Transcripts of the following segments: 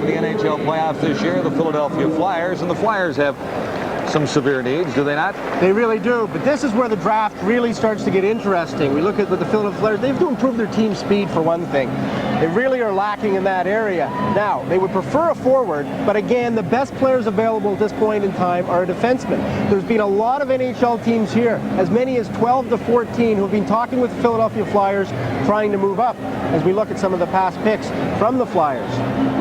the NHL playoffs this year, the Philadelphia Flyers, and the Flyers have some severe needs, do they not? They really do, but this is where the draft really starts to get interesting. We look at with the Philadelphia Flyers, they have to improve their team speed for one thing. They really are lacking in that area. Now, they would prefer a forward, but again, the best players available at this point in time are a defenseman. There's been a lot of NHL teams here, as many as 12 to 14, who have been talking with the Philadelphia Flyers trying to move up, as we look at some of the past picks from the Flyers.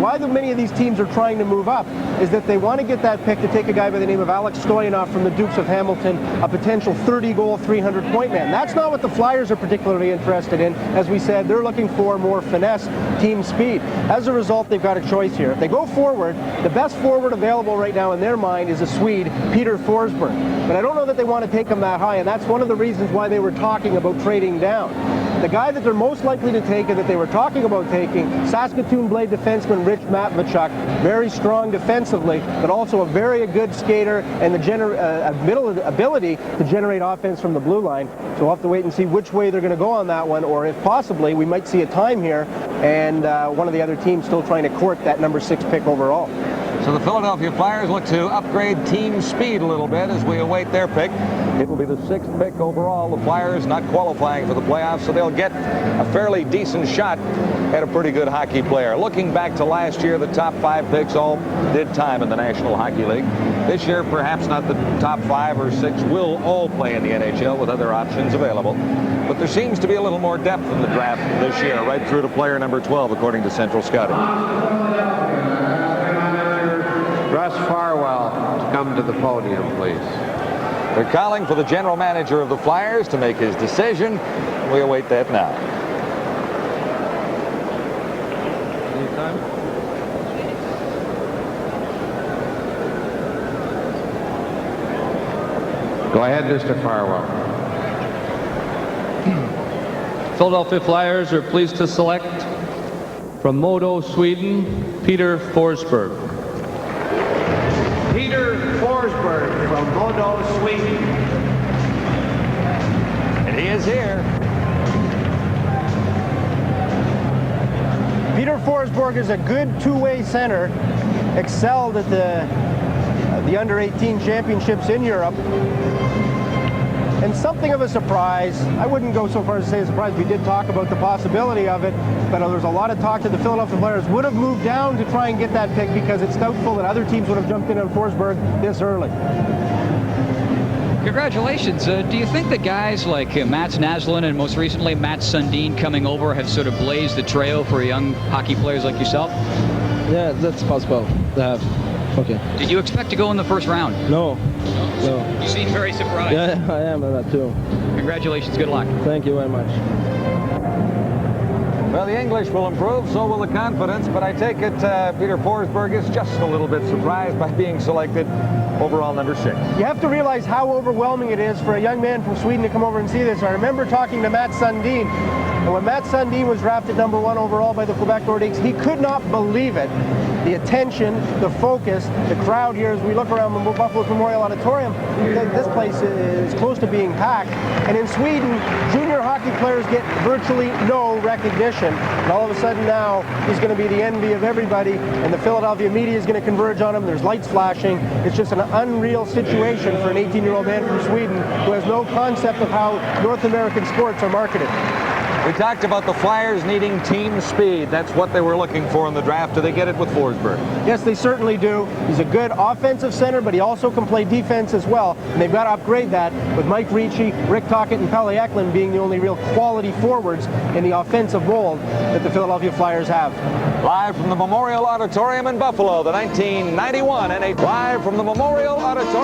Why many of these teams are trying to move up is that they want to get that pick to take a guy by the name of Alex Stoyanov from the Dukes of Hamilton, a potential 30-goal, 300-point man. That's not what the Flyers are particularly interested in. As we said, they're looking for more finesse, team speed. As a result, they've got a choice here. If they go forward, the best forward available right now in their mind is a Swede, Peter Forsberg. But I don't know that they want to take him that high, and that's one of the reasons why they were talking about trading down. The guy that they're most likely to take and that they were talking about taking, Saskatoon Blade defenseman Rich Matvechuk, very strong defensively, but also a very good skater and the ability to generate offense from the blue line. So we'll have to wait and see which way they're going to go on that one, or if possibly we might see a time here and one of the other teams still trying to court that number 6 pick overall. So the Philadelphia Flyers look to upgrade team speed a little bit as we await their pick. It will be the 6th pick overall. The Flyers not qualifying for the playoffs, so they'll get a fairly decent shot at a pretty good hockey player. Looking back to last year, the top 5 picks all did time in the National Hockey League. This year, perhaps not the top 5 or 6 will all play in the NHL with other options available. But there seems to be a little more depth in the draft this year, right through to player number 12, according to Central Scouting. Russ Farwell to come to the podium, please. They're calling for the general manager of the Flyers to make his decision. We await that now. Anytime. Go ahead, Mr. Farwell. Philadelphia Flyers are pleased to select from Modo, Sweden, Peter Forsberg. Peter Forsberg from Modo, Sweden. And he is here. Peter Forsberg is a good two-way center, excelled at the under-18 championships in Europe. And something of a surprise. I wouldn't go so far as to say a surprise. We did talk about the possibility of it, but there's a lot of talk that the Philadelphia Flyers would have moved down to try and get that pick because it's doubtful that other teams would have jumped in on Forsberg this early. Congratulations. Do you think that guys like Mats Naslund and most recently Mats Sundin coming over have sort of blazed the trail for young hockey players like yourself? Yeah, that's possible. Okay. Did you expect to go in the first round? No. You seem very surprised. Yeah, I am at that too. Congratulations. Good luck. Thank you very much. Well, the English will improve, so will the confidence, but I take it Peter Forsberg is just a little bit surprised by being selected overall number 6. You have to realize how overwhelming it is for a young man from Sweden to come over and see this. I remember talking to Mats Sundin, and when Mats Sundin was drafted number 1 overall by the Quebec Nordiques, he could not believe it. The attention, the focus, the crowd here as we look around the Buffalo's Memorial Auditorium, this place is close to being packed. And in Sweden, junior hockey players get virtually no recognition. And all of a sudden now, he's going to be the envy of everybody, and the Philadelphia media is going to converge on him. There's lights flashing. It's just an unreal situation for an 18-year-old man from Sweden who has no concept of how North American sports are marketed. We talked about the Flyers needing team speed. That's what they were looking for in the draft. Do they get it with Forsberg? Yes, they certainly do. He's a good offensive center, but he also can play defense as well. And they've got to upgrade that with Mike Ricci, Rick Tocchet, and Pelle Eklund being the only real quality forwards in the offensive mold that the Philadelphia Flyers have. Live from the Memorial Auditorium in Buffalo, the 1991 NHL. Live from the Memorial Auditorium.